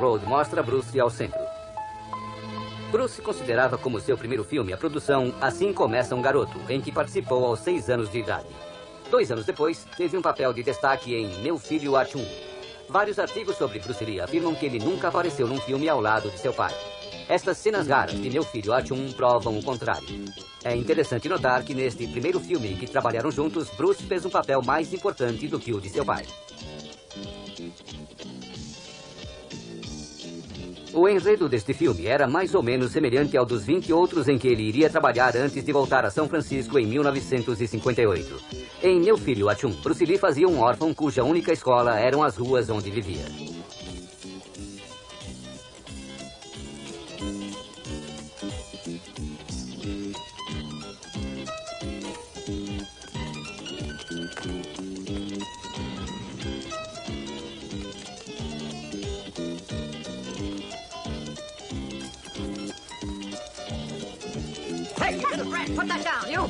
Road mostra Bruce ao centro. Bruce considerava como seu primeiro filme a produção Assim Começa um Garoto, em que participou aos 6 anos de idade. 2 anos depois, teve um papel de destaque em Meu Filho Art-1. Vários artigos sobre Bruce Lee afirmam que ele nunca apareceu num filme ao lado de seu pai. Estas cenas raras de Meu Filho Art-1 provam o contrário. É interessante notar que neste primeiro filme em que trabalharam juntos, Bruce fez um papel mais importante do que o de seu pai. O enredo deste filme era mais ou menos semelhante ao dos 20 outros em que ele iria trabalhar antes de voltar a São Francisco em 1958. Em Meu Filho Art-1, Bruce Lee fazia um órfão cuja única escola eram as ruas onde vivia. Hey, you little brat, put that down, you!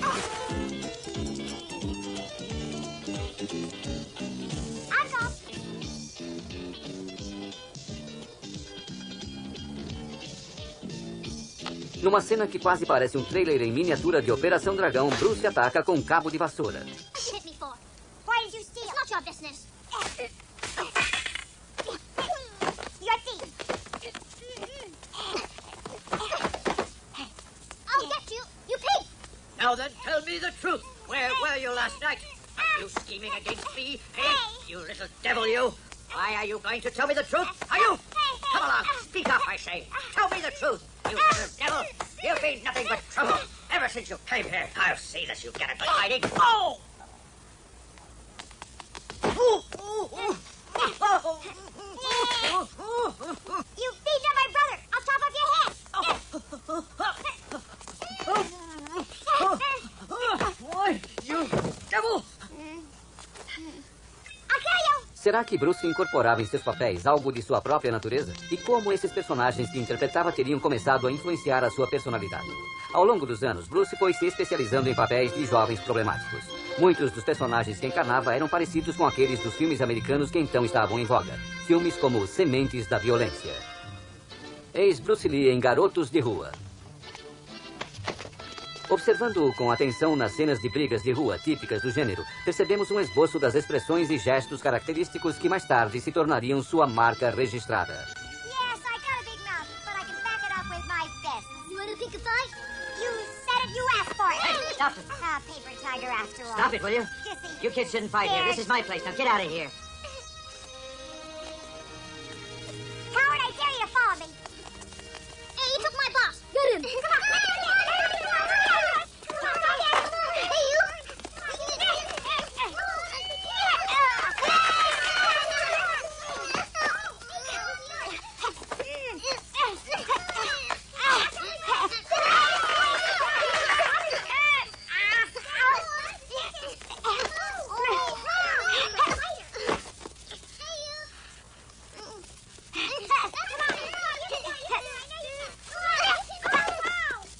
Numa cena que quase parece um trailer em miniatura de Operação Dragão, Bruce ataca com um cabo de vassoura. Hit me for? Why did you steal? It's not your business. You're a thief. I'll get you, you pig! Now then, tell me the truth. Where were you last night? Are you scheming against me? Hey, you little devil, you! Why are you going to tell me the truth? Are you? Come along, speak up, I say. Tell me the truth, you little devil. You've been nothing but trouble ever since you came here. I'll see that you get a good hiding. Oh! You thieved on my brother! I'll chop off your head! Why, you devil! I'll kill you! Será que Bruce incorporava em seus papéis algo de sua própria natureza? E como esses personagens que interpretava teriam começado a influenciar a sua personalidade? Ao longo dos anos, Bruce foi se especializando em papéis de jovens problemáticos. Muitos dos personagens que encarnava eram parecidos com aqueles dos filmes americanos que então estavam em voga. Filmes como Sementes da Violência. Eis Bruce Lee em Garotos de Rua. Observando-o com atenção nas cenas de brigas de rua típicas do gênero, percebemos um esboço das expressões e gestos característicos que mais tarde se tornariam sua marca registrada. Yes, I got a big mouth, but I can back it up with my fist. You want to pick a fight? You said it, you asked for it. Hey, stop it. Ah, paper tiger after all. Stop it, will you? Sissy. You kids shouldn't fight here. This is my place. Now get out of here. Coward, I dare you to follow me. Hey, you took my boss. Get him. Come on. Hey, you.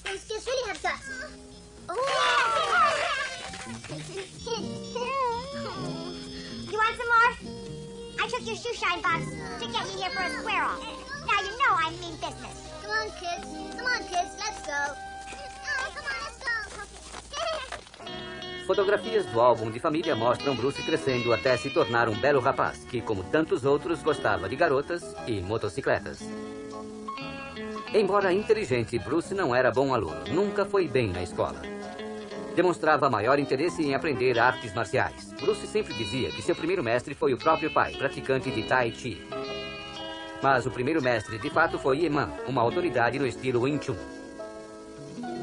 Those kids really have guts. You want some more? I took your shoe shine box to get you here for a square off. Now you know I mean business. Come on, kids. Come on, kids. Let's go. Oh, come on, let's go. Fotografias do álbum de família mostram Bruce crescendo até se tornar um belo rapaz, que, como tantos outros, gostava de garotas e motocicletas. Embora inteligente, Bruce não era bom aluno. Nunca foi bem na escola. Demonstrava maior interesse em aprender artes marciais. Bruce sempre dizia que seu primeiro mestre foi o próprio pai, praticante de Tai Chi. Mas o primeiro mestre, de fato, foi Yeman, uma autoridade no estilo Wing Chun.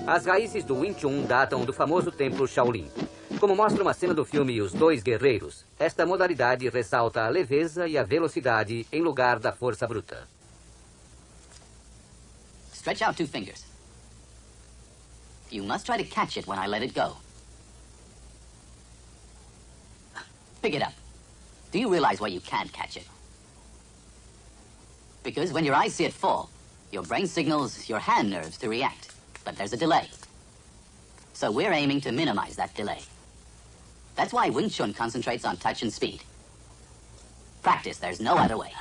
As raízes do Wing Chun datam do famoso templo Shaolin. Como mostra uma cena do filme Os Dois Guerreiros, esta modalidade ressalta a leveza e a velocidade em lugar da força bruta. Stretch out 2 fingers. You must try to catch it when I let it go. Pick it up. Do you realize why you can't catch it? Because when your eyes see it fall, your brain signals your hand nerves to react. But there's a delay. So we're aiming to minimize that delay. That's why Wing Chun concentrates on touch and speed. Practice, there's no other way.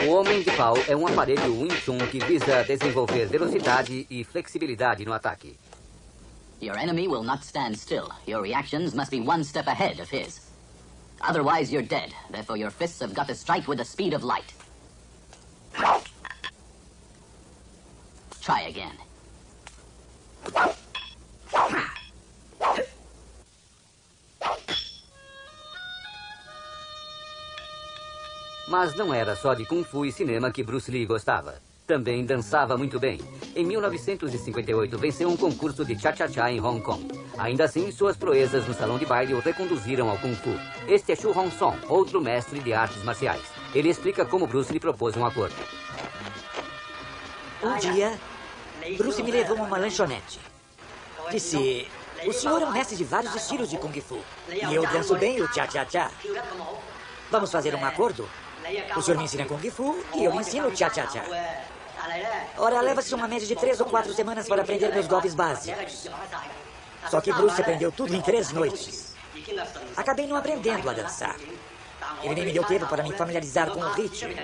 O Homem de Pau é um aparelho Wing Chun que visa desenvolver velocidade e flexibilidade no ataque. Your enemy will not stand still. Your reactions must be one step ahead of his. Otherwise, you're dead. Therefore, your fists have got to strike with the speed of light. Try again. Mas não era só de Kung Fu e cinema que Bruce Lee gostava. Também dançava muito bem. Em 1958, venceu um concurso de cha-cha-cha em Hong Kong. Ainda assim, suas proezas no salão de baile o reconduziram ao Kung Fu. Este é Xu Hong Song, outro mestre de artes marciais. Ele explica como Bruce lhe propôs um acordo. Um dia, Bruce me levou a uma lanchonete. Disse, o senhor é um mestre de vários estilos de Kung Fu. E eu danço bem o cha-cha-cha. Vamos fazer um acordo? O senhor me ensina Kung Fu e eu lhe ensino cha-cha-cha. Ora, leva-se uma média de 3 ou 4 semanas para aprender meus golpes básicos. Só que Bruce aprendeu tudo em 3 noites. Acabei não aprendendo a dançar. Ele nem me deu tempo para me familiarizar com o ritmo.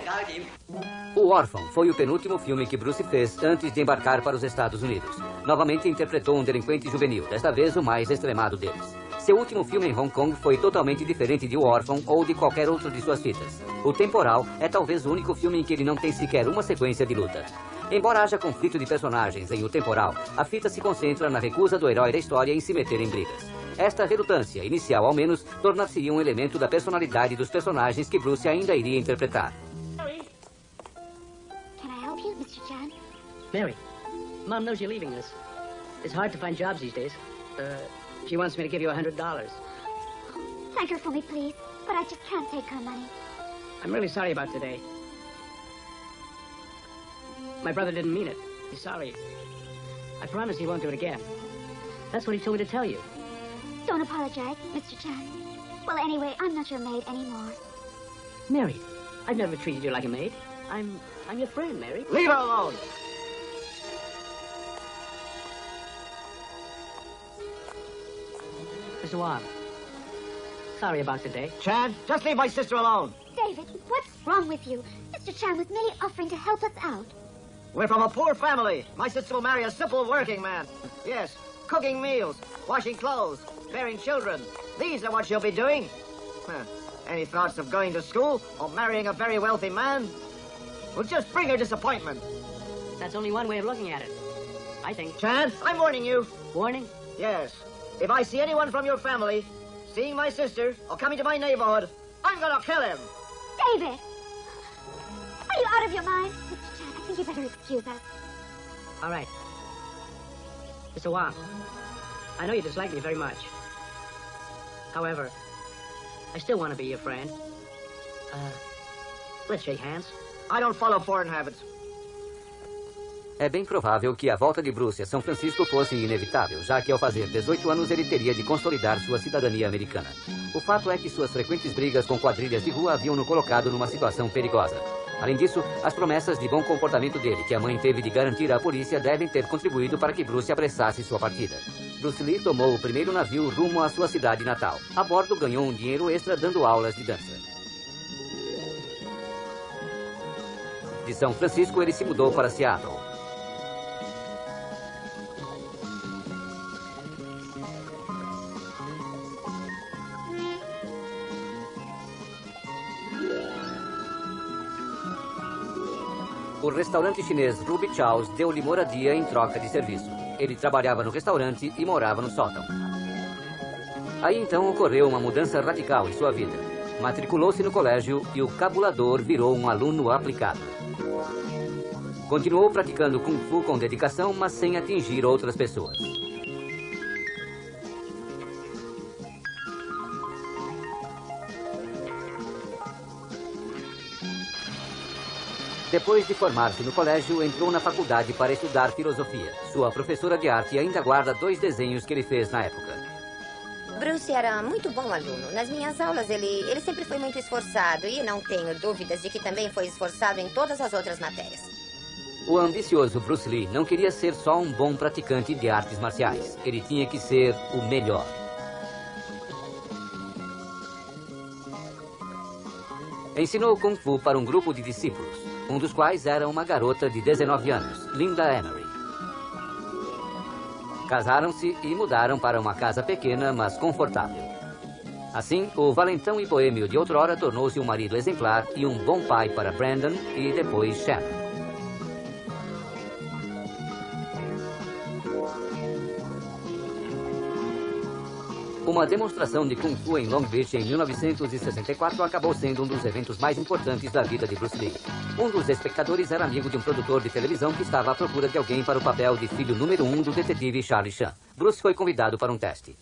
O Órfão foi o penúltimo filme que Bruce fez antes de embarcar para os Estados Unidos. Novamente interpretou um delinquente juvenil, desta vez o mais extremado deles. Seu último filme em Hong Kong foi totalmente diferente de O Órfão ou de qualquer outro de suas fitas. O Temporal é talvez o único filme em que ele não tem sequer uma sequência de luta. Embora haja conflito de personagens em O Temporal, a fita se concentra na recusa do herói da história em se meter em brigas. Esta relutância, inicial ao menos, tornar-se-ia um elemento da personalidade dos personagens que Bruce ainda iria interpretar. Can I help you, Mr. Chan? Mary, Mom knows you're leaving us. It's hard to find jobs these days. She wants me to give you $100. Thank her for me, please. But I just can't take her money. I'm really sorry about today. My brother didn't mean it. He's sorry. I promise he won't do it again. That's what he told me to tell you. Don't apologize, Mr. Chan. Well, anyway, I'm not your maid anymore. Mary, I've never treated you like a maid. I'm your friend, Mary. Leave her alone. Mr. Wong, sorry about today. Chan, just leave my sister alone. David, what's wrong with you? Mr. Chan was merely offering to help us out. We're from a poor family. My sister will marry a simple working man. Yes, cooking meals, washing clothes, bearing children. These are what she'll be doing. Any thoughts of going to school or marrying a very wealthy man? Will just bring her disappointment. That's only one way of looking at it. I think. Chan, I'm warning you. Warning? Yes. If I see anyone from your family seeing my sister or coming to my neighborhood, I'm gonna kill him. David! Are you out of your mind? Mr. Chan, I think you better excuse us. All right. Mr. Wong, I know you dislike me very much. However, I still want to be your friend. Let's shake hands. I don't follow foreign habits. É bem provável que a volta de Bruce a São Francisco fosse inevitável, já que ao fazer 18 anos ele teria de consolidar sua cidadania americana. O fato é que suas frequentes brigas com quadrilhas de rua haviam-no colocado numa situação perigosa. Além disso, as promessas de bom comportamento dele, que a mãe teve de garantir à polícia, devem ter contribuído para que Bruce apressasse sua partida. Bruce Lee tomou o primeiro navio rumo à sua cidade natal. A bordo, ganhou um dinheiro extra dando aulas de dança. De São Francisco, ele se mudou para Seattle. O restaurante chinês Ruby Chow's deu-lhe moradia em troca de serviço. Ele trabalhava no restaurante e morava no sótão. Aí então ocorreu uma mudança radical em sua vida. Matriculou-se no colégio e o cabulador virou um aluno aplicado. Continuou praticando Kung Fu com dedicação, mas sem atingir outras pessoas. Depois de formar-se no colégio, entrou na faculdade para estudar filosofia. Sua professora de arte ainda guarda 2 desenhos que ele fez na época. Bruce era muito bom aluno. Nas minhas aulas, ele sempre foi muito esforçado e não tenho dúvidas de que também foi esforçado em todas as outras matérias. O ambicioso Bruce Lee não queria ser só um bom praticante de artes marciais. Ele tinha que ser o melhor. Ensinou Kung Fu para um grupo de discípulos, um dos quais era uma garota de 19 anos, Linda Emery. Casaram-se e mudaram para uma casa pequena, mas confortável. Assim, o valentão e boêmio de outrora tornou-se um marido exemplar e um bom pai para Brandon e depois Shannon. Uma demonstração de Kung Fu em Long Beach em 1964 acabou sendo um dos eventos mais importantes da vida de Bruce Lee. Um dos espectadores era amigo de um produtor de televisão que estava à procura de alguém para o papel de filho número 1 do detetive Charlie Chan. Bruce foi convidado para um teste.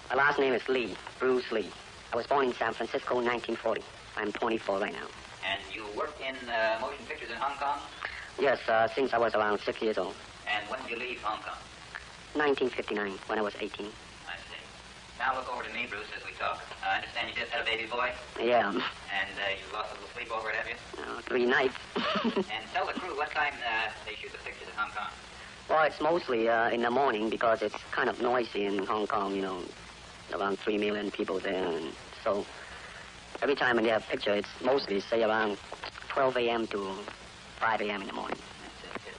My last name is Lee, Bruce Lee. I was born in San Francisco in 1940. I'm 24 right now. And you worked in motion pictures in Hong Kong? Yes, since I was around 6 years old. And when did you leave Hong Kong? 1959, when I was 18. I see. Now look over to me, Bruce, as we talk. I understand you just had a baby boy? Yeah. And you lost a little sleep over it, have you? 3 nights. And tell the crew what time they shoot the pictures in Hong Kong. Well, it's mostly in the morning because it's kind of noisy in Hong Kong, you know. Around 3 million people there. And so every time in their picture, it's mostly, say, around 12 a.m. to 5 a.m. in the morning. That's it.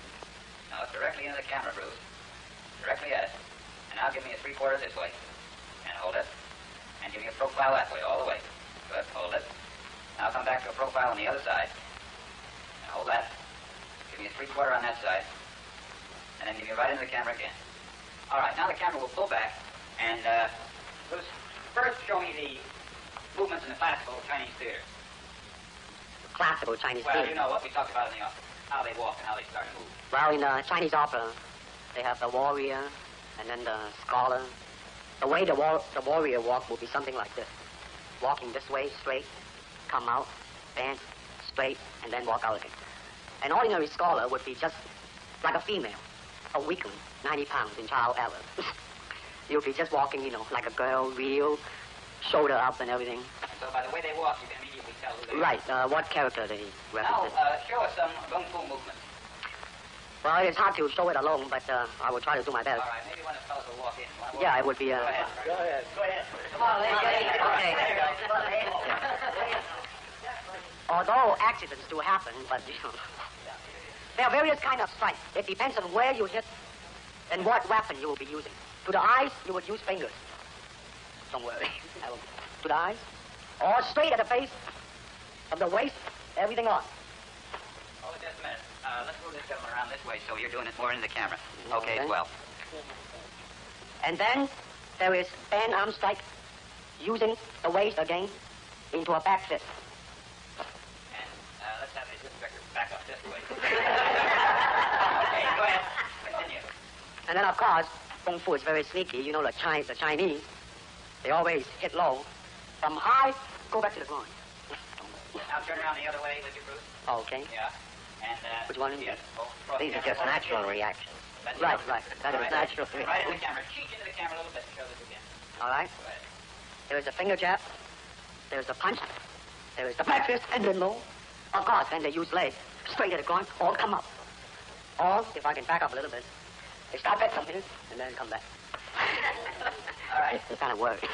Now look directly into the camera, Bruce. Directly at it. And now give me a 3/4 this way. And hold it. And give me a profile that way, all the way. Good, hold it. Now come back to a profile on the other side. And hold that. Give me a 3/4 on that side. And then give me right into the camera again. All right, now the camera will pull back. And, Bruce, first show me the movements in the classical Chinese theater. Classical Chinese Well, theater? you know what we talked about in the opera. How they walk and how they start to move. Well, in Chinese opera, they have the warrior and then the scholar. The way the warrior walk will be something like this. Walking this way, straight, come out, dance, straight, and then walk out again. An ordinary scholar would be just like a female, a weakling, 90 pounds in child error. You'll be just walking, you know, like a girl, real, shoulder up and everything. And so by the way they walk, you can immediately tell who they Right, what character they represent. Now, show us some Kung Fu movements. Well, it's hard to show it alone, but I will try to do my best. All right, maybe one of the fellows will walk in. Yeah, it would be... Go ahead. Go ahead. Go ahead. Come on, let's get in. Okay. Although accidents do happen, but, you know, there are various kinds of strikes. It depends on where you hit and what weapon you will be using. To the eyes, you would use fingers. Don't worry. To the eyes. Or straight at the face, from the waist, everything on. Hold it just a minute. Let's move this gentleman around this way so you're doing it more in the camera. Okay, well. And then there is band arm strike, using the waist again into a back fist. And let's have this inspector back up this way. Okay, go ahead. Continue. And then, of course, Kung Fu is very sneaky. You know, the Chinese, they always hit low. From high, go back to the ground. Now turn around the other way with your Bruce. Okay. Yeah. And, which one? Yes. These are just natural reactions. Right. That is natural reaction. Right in the camera. Cheek into the camera a little bit. Show this again. All right. Go ahead. There's a finger jab. There's a punch. There is the back fist and then low. Of course, then they use legs. Straight at the ground, all come up. Or, if I can back up a little bit, they start back some minutes and then come back. All right. It kind of works.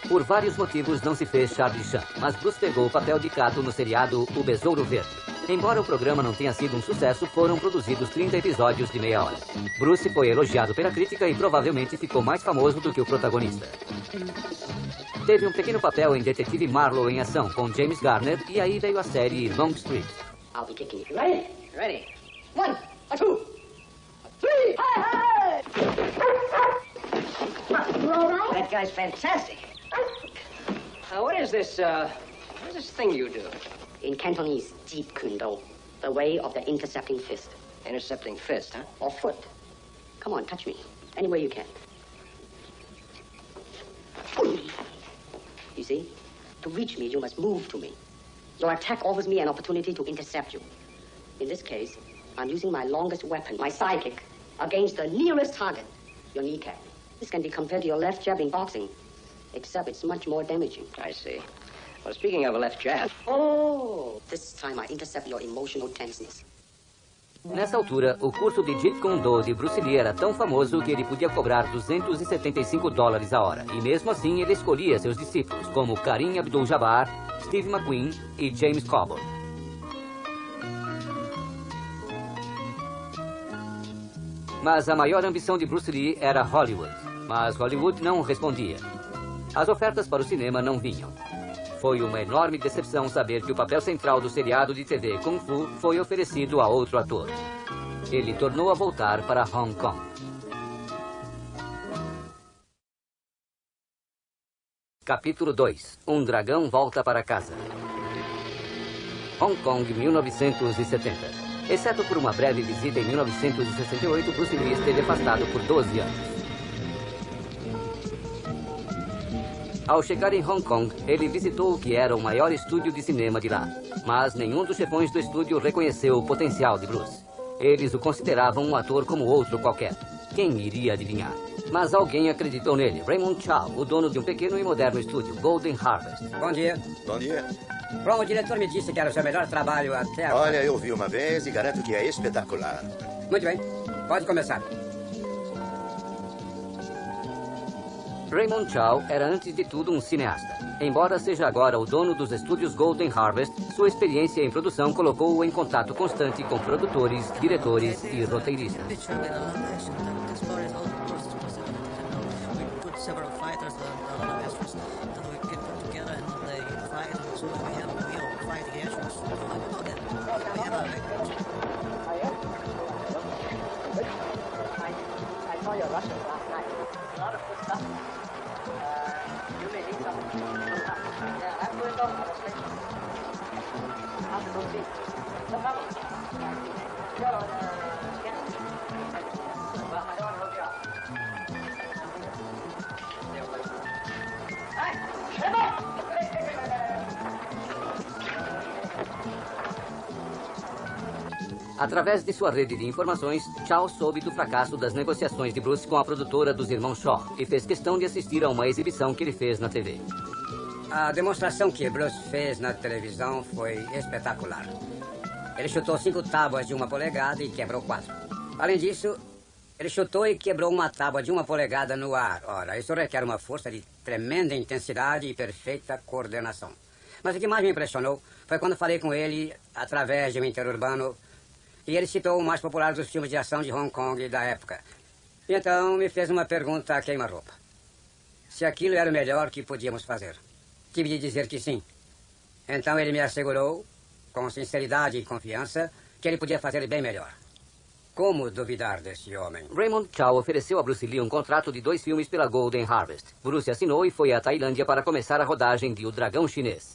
Por vários motivos não se fez Charlie Chan, mas Bruce pegou o papel de Kato no seriado O Besouro Verde. Embora o programa não tenha sido um sucesso, foram produzidos 30 episódios de meia hora. Bruce foi elogiado pela crítica e provavelmente ficou mais famoso do que o protagonista. Teve um pequeno papel em Detetive Marlowe em ação com James Garner e aí veio a série Long Street. I'll be kicking you. Ready? Ready. 1, 2, 3. Hey! That guy's fantastic. What is this thing you do? In Cantonese, Jeet Kune Do, the way of the intercepting fist. Intercepting fist, huh? Or foot. Come on, touch me. Any way you can. You see? To reach me, you must move to me. Your attack offers me an opportunity to intercept you. In this case, I'm using my longest weapon, my sidekick, against the nearest target, your kneecap. This can be compared to your left jab in boxing, except it's much more damaging. I see. Well, speaking of a left jab... Oh! This time I intercept your emotional tenseness. Nessa altura, o curso de Jeet Kune Do de Bruce Lee era tão famoso que ele podia cobrar $275 a hora. E mesmo assim, ele escolhia seus discípulos, como Kareem Abdul-Jabbar, Steve McQueen e James Coburn. Mas a maior ambição de Bruce Lee era Hollywood. Mas Hollywood não respondia. As ofertas para o cinema não vinham. Foi uma enorme decepção saber que o papel central do seriado de TV Kung Fu foi oferecido a outro ator. Ele tornou a voltar para Hong Kong. Capítulo 2. Um dragão volta para casa. Hong Kong, 1970. Exceto por uma breve visita em 1968, Bruce Lee esteve afastado por 12 anos. Ao chegar em Hong Kong, ele visitou o que era o maior estúdio de cinema de lá. Mas nenhum dos chefões do estúdio reconheceu o potencial de Bruce. Eles o consideravam um ator como outro qualquer. Quem iria adivinhar? Mas alguém acreditou nele. Raymond Chow, o dono de um pequeno e moderno estúdio, Golden Harvest. Bom dia. Bom dia. Bom, o diretor me disse que era o seu melhor trabalho até agora. Olha, eu vi uma vez e garanto que é espetacular. Muito bem. Pode começar. Raymond Chow era antes de tudo um cineasta. Embora seja agora o dono dos estúdios Golden Harvest, sua experiência em produção colocou-o em contato constante com produtores, diretores e roteiristas. Através de sua rede de informações, Chow soube do fracasso das negociações de Bruce com a produtora dos irmãos Shaw e fez questão de assistir a uma exibição que ele fez na TV. A demonstração que Bruce fez na televisão foi espetacular. Ele chutou 5 tábuas de 1 polegada e quebrou 4. Além disso, ele chutou e quebrou uma tábua de 1 polegada no ar. Ora, isso requer uma força de tremenda intensidade e perfeita coordenação. Mas o que mais me impressionou foi quando falei com ele através de um interurbano. E ele citou o mais popular dos filmes de ação de Hong Kong da época. E então me fez uma pergunta a queima-roupa. Se aquilo era o melhor que podíamos fazer. Tive de dizer que sim. Então ele me assegurou, com sinceridade e confiança, que ele podia fazer bem melhor. Como duvidar desse homem? Raymond Chow ofereceu a Bruce Lee um contrato de 2 filmes pela Golden Harvest. Bruce assinou e foi à Tailândia para começar a rodagem de O Dragão Chinês.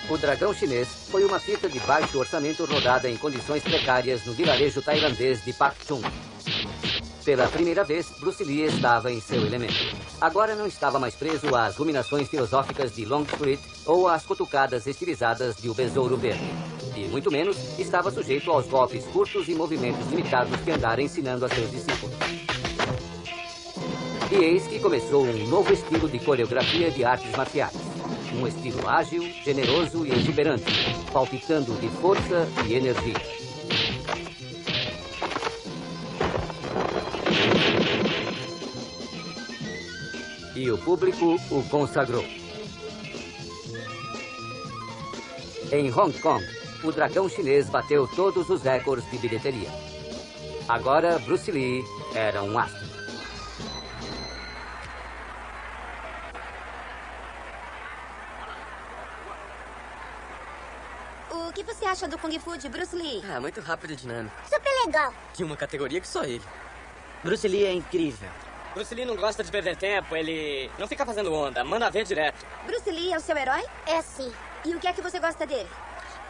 O Dragão Chinês foi uma fita de baixo orçamento rodada em condições precárias no vilarejo tailandês de Pak Chung. Pela primeira vez, Bruce Lee estava em seu elemento. Agora não estava mais preso às ruminações filosóficas de Longstreet ou às cutucadas estilizadas de O Besouro Verde. E muito menos estava sujeito aos golpes curtos e movimentos limitados que andara ensinando a seus discípulos. E eis que começou um novo estilo de coreografia de artes marciais. Um estilo ágil, generoso e exuberante, palpitando de força e energia. E o público o consagrou. Em Hong Kong, o Dragão Chinês bateu todos os recordes de bilheteria. Agora, Bruce Lee era um astro. O que você acha do Kung Fu de Bruce Lee? Ah, muito rápido e dinâmico. Super legal. De uma categoria que só ele. Bruce Lee é incrível. Bruce Lee não gosta de perder tempo, ele não fica fazendo onda, manda ver direto. Bruce Lee é o seu herói? É sim. E o que é que você gosta dele?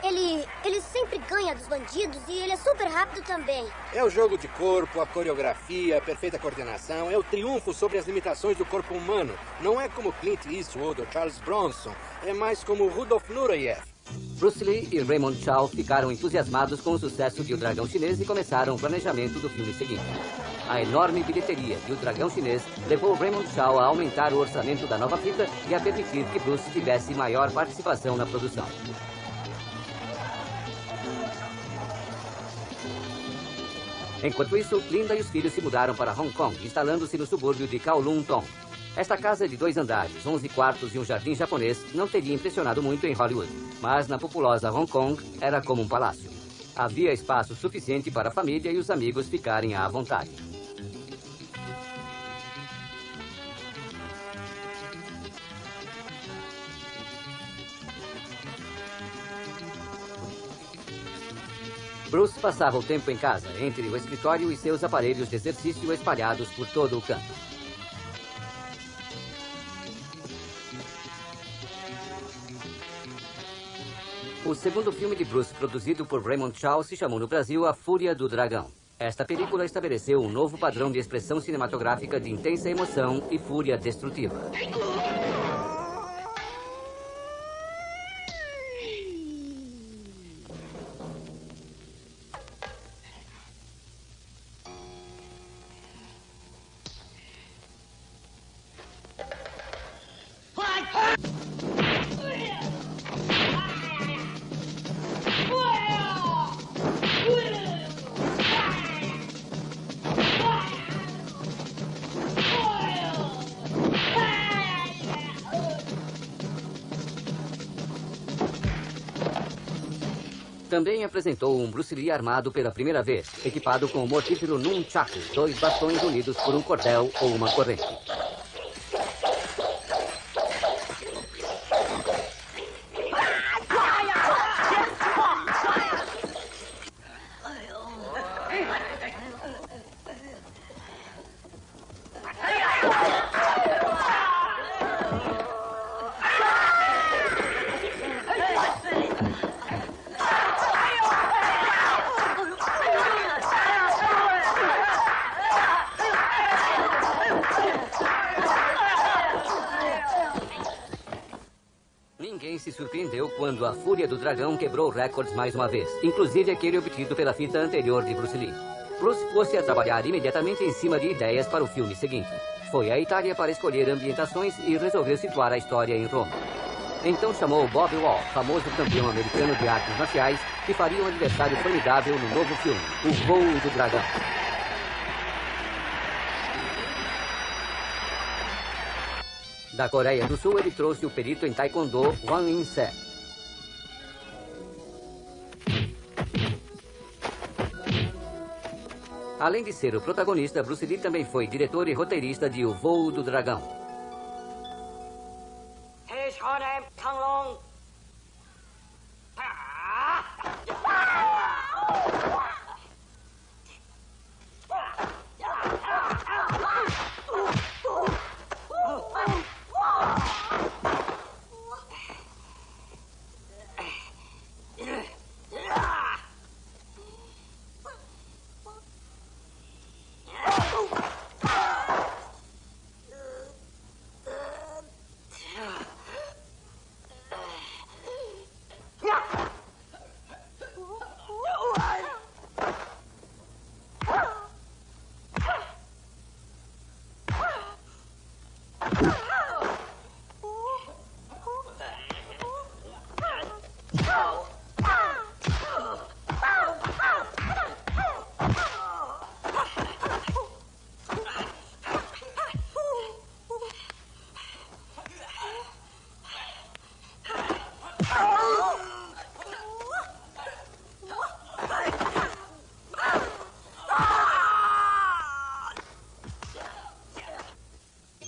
Ele sempre ganha dos bandidos e ele é super rápido também. É o jogo de corpo, a coreografia, a perfeita coordenação. É o triunfo sobre as limitações do corpo humano. Não é como Clint Eastwood ou Charles Bronson. É mais como Rudolf Nureyev. Bruce Lee e Raymond Chow ficaram entusiasmados com o sucesso de O Dragão Chinês e começaram o planejamento do filme seguinte. A enorme bilheteria de O Dragão Chinês levou Raymond Chow a aumentar o orçamento da nova fita e a permitir que Bruce tivesse maior participação na produção. Enquanto isso, Linda e os filhos se mudaram para Hong Kong, instalando-se no subúrbio de Kowloon Tong. Esta casa de 2 andares, 11 quartos e um jardim japonês não teria impressionado muito em Hollywood, mas na populosa Hong Kong era como um palácio. Havia espaço suficiente para a família e os amigos ficarem à vontade. Bruce passava o tempo em casa, entre o escritório e seus aparelhos de exercício espalhados por todo o campo. O segundo filme de Bruce, produzido por Raymond Chow, se chamou no Brasil A Fúria do Dragão. Esta película estabeleceu um novo padrão de expressão cinematográfica de intensa emoção e fúria destrutiva. Também apresentou um Bruce Lee armado pela primeira vez, equipado com o mortífero Nunchaku, 2 bastões unidos por um cordel ou uma corrente. Ninguém se surpreendeu quando a Fúria do Dragão quebrou recordes mais uma vez, inclusive aquele obtido pela fita anterior de Bruce Lee. Bruce pôs-se a trabalhar imediatamente em cima de ideias para o filme seguinte. Foi à Itália para escolher ambientações e resolveu situar a história em Roma. Então chamou Bob Wall, famoso campeão americano de artes marciais, que faria um adversário formidável no novo filme, O Voo do Dragão. Da Coreia do Sul, ele trouxe o perito em Taekwondo, Wang In-se. Além de ser o protagonista, Bruce Lee também foi diretor e roteirista de O Voo do Dragão. His name Kang Long.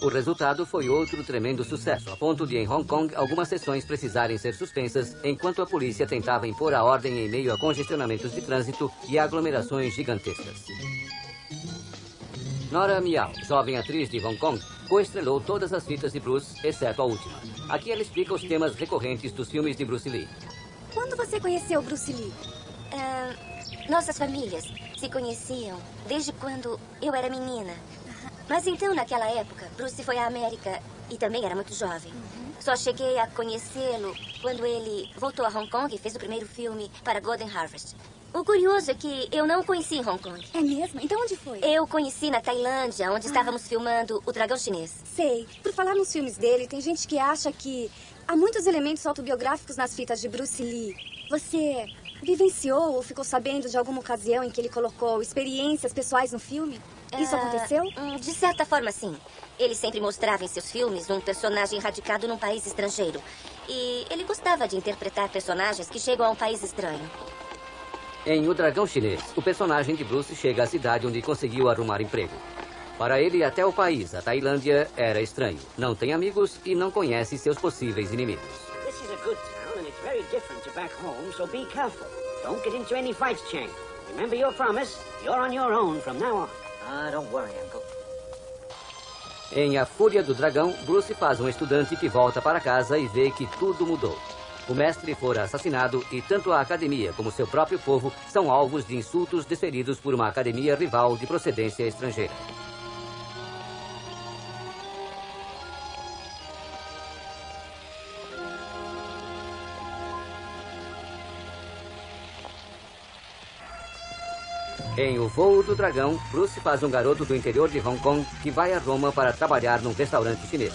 O resultado foi outro tremendo sucesso, a ponto de, em Hong Kong, algumas sessões precisarem ser suspensas enquanto a polícia tentava impor a ordem em meio a congestionamentos de trânsito e aglomerações gigantescas. Nora Miao, jovem atriz de Hong Kong, coestrelou todas as fitas de Bruce, exceto a última. Aqui ela explica os temas recorrentes dos filmes de Bruce Lee. Quando você conheceu Bruce Lee? Nossas famílias se conheciam desde quando eu era menina. Mas então, naquela época, Bruce foi à América e também era muito jovem. Só cheguei a conhecê-lo quando ele voltou a Hong Kong e fez o primeiro filme para Golden Harvest. O curioso é que eu não o conheci em Hong Kong. É mesmo? Então onde foi? Eu o conheci na Tailândia, onde estávamos filmando O Dragão Chinês. Sei. Por falar nos filmes dele, tem gente que acha que há muitos elementos autobiográficos nas fitas de Bruce Lee. Você vivenciou ou ficou sabendo de alguma ocasião em que ele colocou experiências pessoais no filme? Isso aconteceu? De certa forma, sim. Ele sempre mostrava em seus filmes um personagem radicado num país estrangeiro. E ele gostava de interpretar personagens que chegam a um país estranho. Em O Dragão Chinês, o personagem de Bruce chega à cidade onde conseguiu arrumar emprego. Para ele, até o país, a Tailândia, era estranho. Não tem amigos e não conhece seus possíveis inimigos. This is a good town and it's very different to back home, so be careful. Don't get into any fights, Chang. Remember your promise. You're on your own from now on. Don't worry, Uncle. Em A Fúria do Dragão, Bruce faz um estudante que volta para casa e vê que tudo mudou. O mestre fora assassinado e tanto a academia como seu próprio povo são alvos de insultos desferidos por uma academia rival de procedência estrangeira. Em O Voo do Dragão, Bruce faz um garoto do interior de Hong Kong que vai a Roma para trabalhar num restaurante chinês.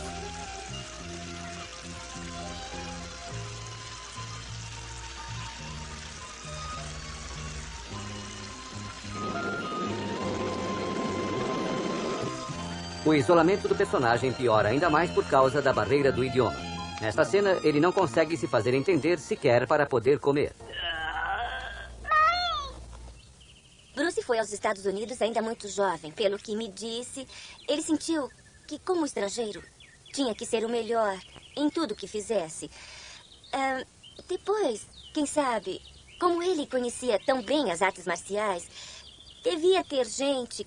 O isolamento do personagem piora ainda mais por causa da barreira do idioma. Nesta cena, ele não consegue se fazer entender sequer para poder comer. Bruce foi aos Estados Unidos ainda muito jovem. Pelo que me disse, ele sentiu que, como estrangeiro, tinha que ser o melhor em tudo que fizesse. Depois, quem sabe, como ele conhecia tão bem as artes marciais, devia ter gente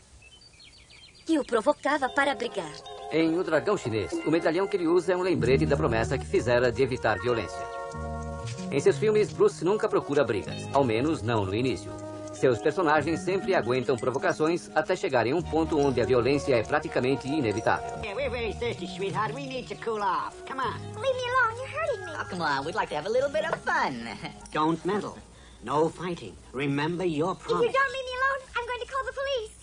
que o provocava para brigar. Em O Dragão Chinês, o medalhão que ele usa é um lembrete da promessa que fizera de evitar violência. Em seus filmes, Bruce nunca procura brigas, ao menos não no início. Seus personagens sempre aguentam provocações até chegar em um ponto onde a violência é praticamente inevitável. Yeah, we're very thirsty, sweetheart. We need to cool off. Come on. Leave me alone. You're hurting me. Oh, come on. We'd like to have a little bit of fun. Don't meddle. No fighting. Remember your If promise. you don't leave me alone, I'm going to call the police.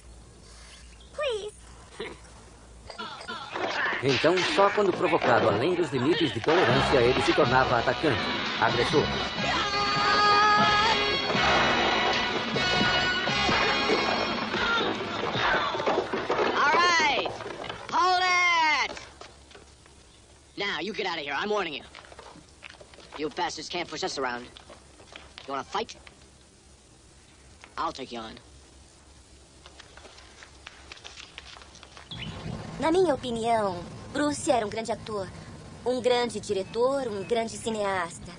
Please. Então, só quando provocado além dos limites de tolerância, ele se tornava atacante, agressor. All right. Hold it. Now, you get out of here. I'm warning you. You bastards can't push us around. You want to fight? I'll take you on. Na minha opinião, Bruce era um grande ator, um grande diretor, um grande cineasta.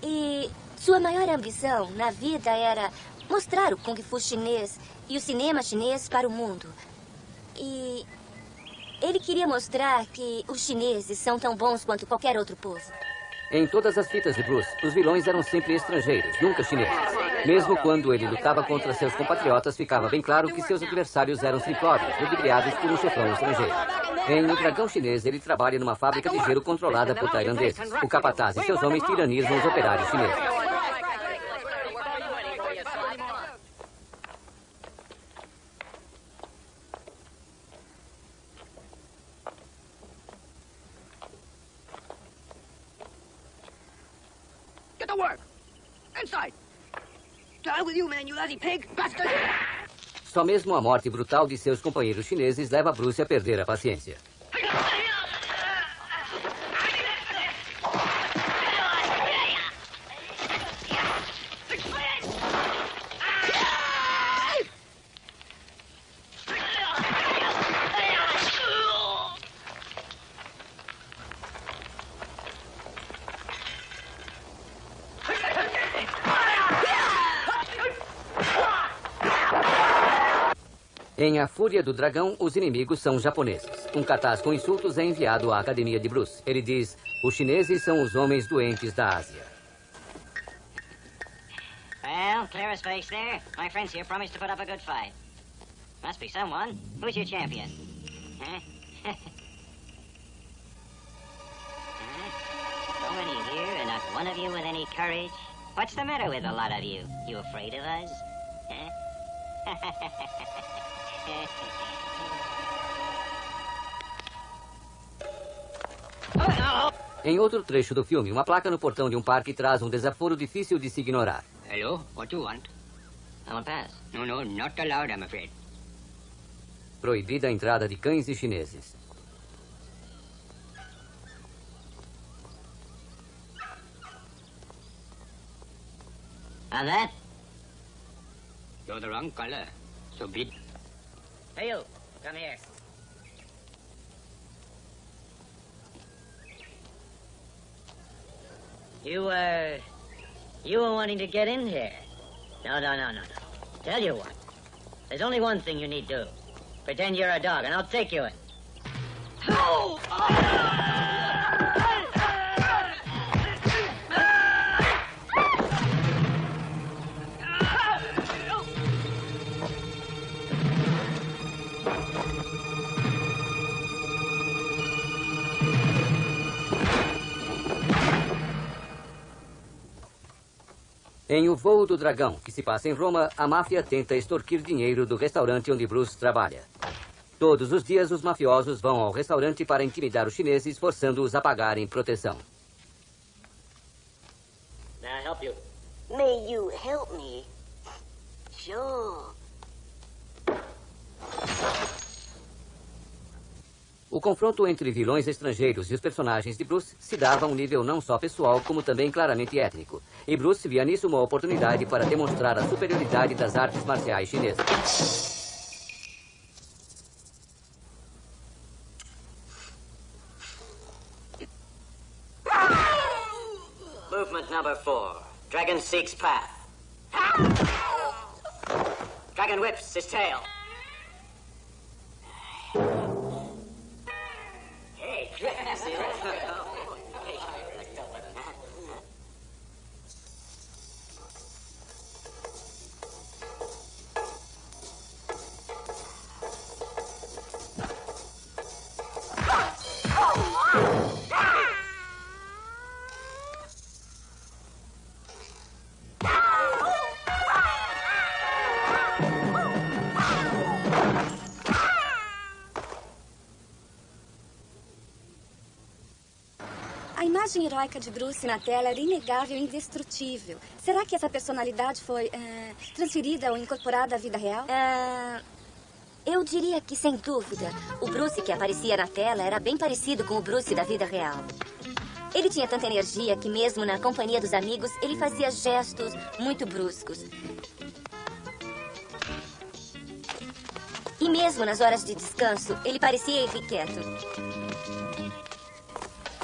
E sua maior ambição na vida era mostrar o Kung Fu chinês e o cinema chinês para o mundo. E ele queria mostrar que os chineses são tão bons quanto qualquer outro povo. Em todas as fitas de Bruce, os vilões eram sempre estrangeiros, nunca chineses. Mesmo quando ele lutava contra seus compatriotas, ficava bem claro que seus adversários eram simplórios, ludibriados por um chefão estrangeiro. Em O Dragão Chinês, ele trabalha numa fábrica de gelo controlada por tailandeses. O capataz e seus homens tiranizam os operários chineses. Get to work. Inside. To hell with you, man, you lazy pig. Bastard. Só mesmo a morte brutal de seus companheiros chineses leva Bruce a perder a paciência. Em A Fúria do Dragão, os inimigos são japoneses. Um cartaz com insultos é enviado à academia de Bruce. Ele diz: os chineses são os homens doentes da Ásia. Well, clear as face there. My friends here promised to put up a good fight. Must be someone. Who's your champion? Huh? any courage? What's the matter with a lot of you? You afraid of us? Em outro trecho do filme, uma placa no portão de um parque traz um desaforo difícil de se ignorar. Hello, what do you want? I want pass. No, not allowed, I'm afraid. Proibida a entrada de cães e chineses. And that? You're the wrong color. So big. Hey, you. Come here. You were wanting to get in here. No. Tell you what. There's only one thing you need to do. Pretend you're a dog, and I'll take you in. Em O Voo do Dragão, que se passa em Roma, a máfia tenta extorquir dinheiro do restaurante onde Bruce trabalha. Todos os dias, os mafiosos vão ao restaurante para intimidar os chineses, forçando-os a pagarem proteção. May I help you? May you help me? Sure. O confronto entre vilões estrangeiros e os personagens de Bruce se dava a um nível não só pessoal, como também claramente étnico. E Bruce via nisso uma oportunidade para demonstrar a superioridade das artes marciais chinesas. Movement number 4. Dragon seeks path. Dragon whips his tail. Hey, A imagem heróica de Bruce na tela era inegável e indestrutível. Será que essa personalidade foi transferida ou incorporada à vida real? Eu diria que, sem dúvida, o Bruce que aparecia na tela era bem parecido com o Bruce da vida real. Ele tinha tanta energia que, mesmo na companhia dos amigos, ele fazia gestos muito bruscos. E mesmo nas horas de descanso, ele parecia irrequieto.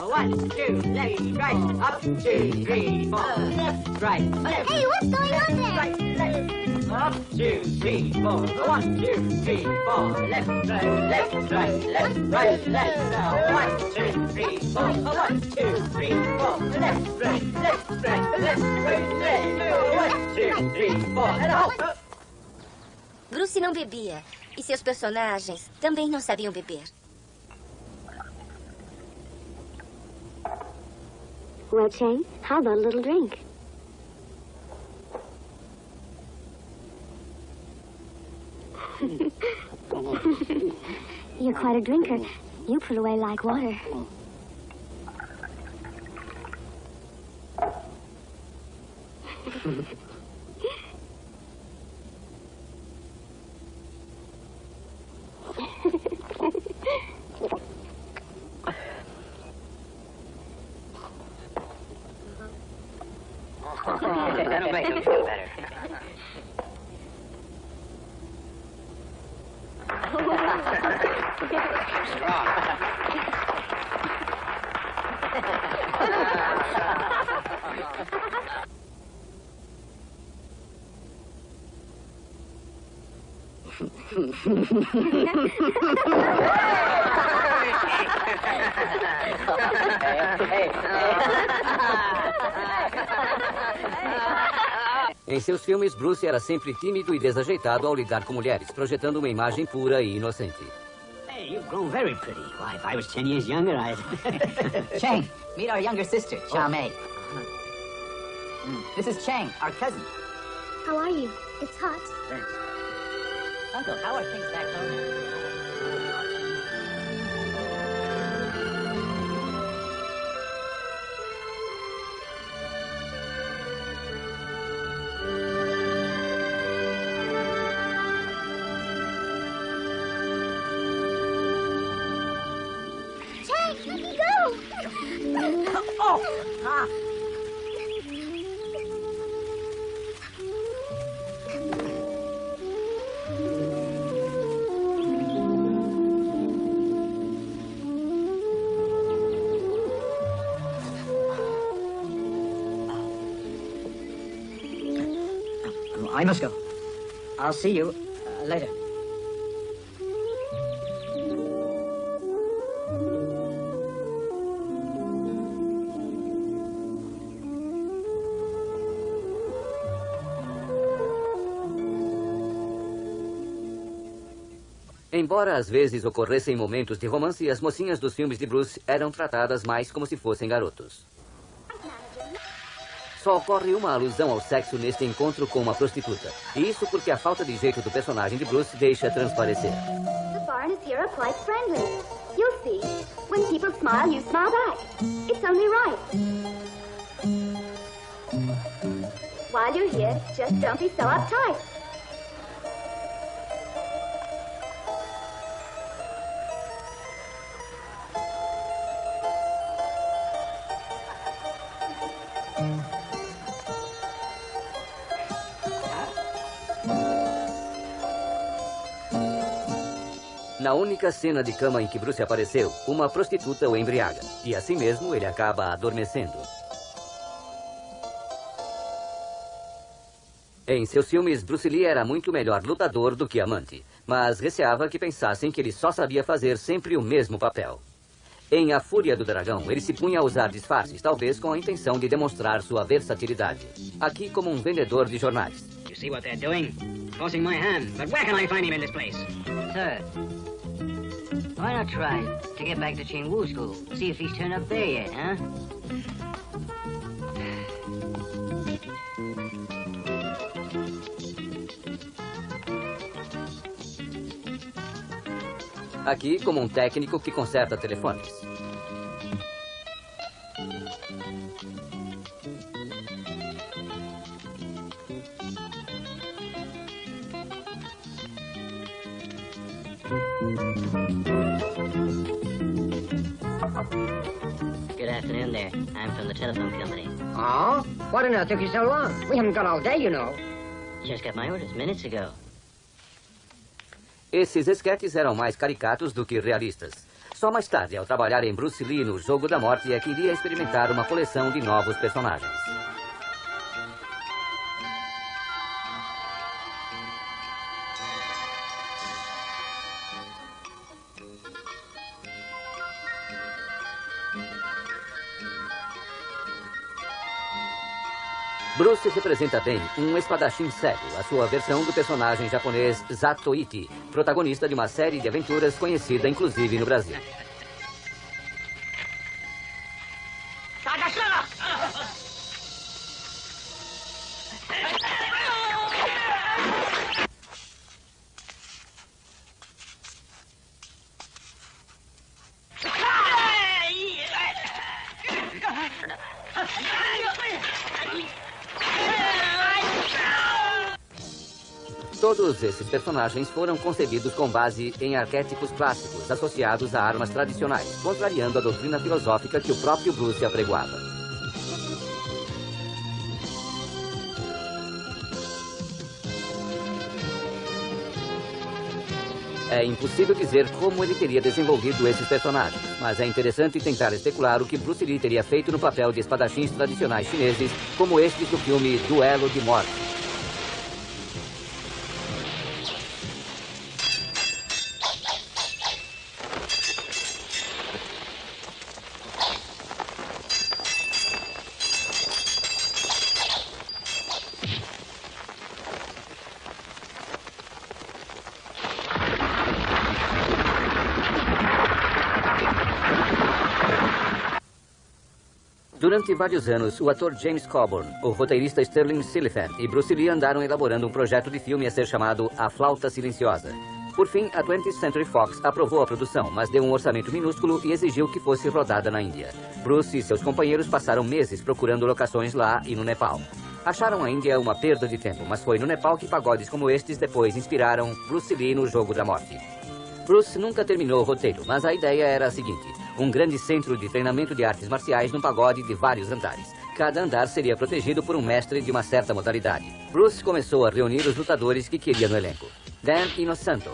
1, 2, left, right, up, 2, 3, 4, left, right, left. Hey, what's going on there? Right, left, up, 2, 3, 4, 1, 2, 3, 4, left, right, left, right, left, right, left. Now, 1, 2, 3, 4, 1, 2, 3, 4, left, right, left, right, left, right, left. 1, 2, 3, 4, and a hop. Bruce não bebia, e seus personagens também não sabiam beber. Well, Chang, how about a little drink? You're quite a drinker. You put away like water. That'll make him feel better. Em seus filmes, Bruce era sempre tímido e desajeitado ao lidar com mulheres, projetando uma imagem pura e inocente. Hey, you've grown very pretty. Why, if I was 10 years younger, I'd... Chang, meet our younger sister, Cha Mei. This is Chang, our cousin. How are you? It's hot. Thanks. Uncle, how are things back home now? Chang, let me go! Oh! Ah! I must go. I'll see you later. Embora às vezes ocorressem momentos de romance, as mocinhas dos filmes de Bruce eram tratadas mais como se fossem garotos. Só ocorre uma alusão ao sexo neste encontro com uma prostituta. E isso porque a falta de jeito do personagem de Bruce deixa transparecer. The foreigners here are quite friendly. You'll see. When people smile, you smile back. It's only right. While you're here, just don't be so uptight. Na única cena de cama em que Bruce apareceu, uma prostituta o embriaga. E assim mesmo ele acaba adormecendo. Em seus filmes, Bruce Lee era muito melhor lutador do que amante. Mas receava que pensassem que ele só sabia fazer sempre o mesmo papel. Em A Fúria do Dragão, ele se punha a usar disfarces, talvez com a intenção de demonstrar sua versatilidade. Aqui como um vendedor de jornais. You see what they're doing? Forcing my hand. But where can I find him in this place? Sir, why not try to get back to Ching-Wu School? See if he's turned up there yet, huh? Aqui como um técnico que conserta telefones. Good afternoon there. I'm from the telephone company. Oh? What on earth took you so long? We haven't got all day, you know. Just got my orders minutes ago. Esses esquetes eram mais caricatos do que realistas. Só mais tarde, ao trabalhar em Bruce Lee no Jogo da Morte, é que iria experimentar uma coleção de novos personagens. Bruce representa bem um espadachim cego, a sua versão do personagem japonês Zatoichi, protagonista de uma série de aventuras conhecida inclusive no Brasil. Todos esses personagens foram concebidos com base em arquétipos clássicos associados a armas tradicionais, contrariando a doutrina filosófica que o próprio Bruce apregoava. É impossível dizer como ele teria desenvolvido esses personagens, mas é interessante tentar especular o que Bruce Lee teria feito no papel de espadachins tradicionais chineses, como estes do filme Duelo de Morte. Durante vários anos, o ator James Coburn, o roteirista Sterling Silliphant e Bruce Lee andaram elaborando um projeto de filme a ser chamado A Flauta Silenciosa. Por fim, a 20th Century Fox aprovou a produção, mas deu um orçamento minúsculo e exigiu que fosse rodada na Índia. Bruce e seus companheiros passaram meses procurando locações lá e no Nepal. Acharam a Índia uma perda de tempo, mas foi no Nepal que pagodes como estes depois inspiraram Bruce Lee no Jogo da Morte. Bruce nunca terminou o roteiro, mas a ideia era a seguinte: um grande centro de treinamento de artes marciais num pagode de vários andares. Cada andar seria protegido por um mestre de uma certa modalidade. Bruce começou a reunir os lutadores que queria no elenco. Dan Inosanto,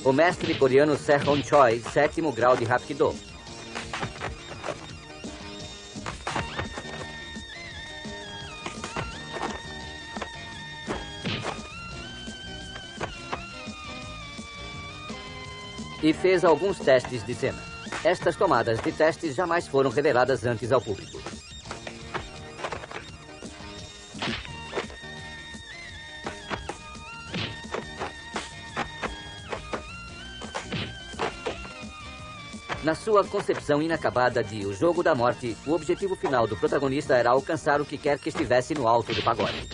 o mestre coreano Sehon Choi, 7º grau de Hapkido. E fez alguns testes de cena. Estas tomadas de testes jamais foram reveladas antes ao público. Na sua concepção inacabada de O Jogo da Morte, o objetivo final do protagonista era alcançar o que quer que estivesse no alto do pagode.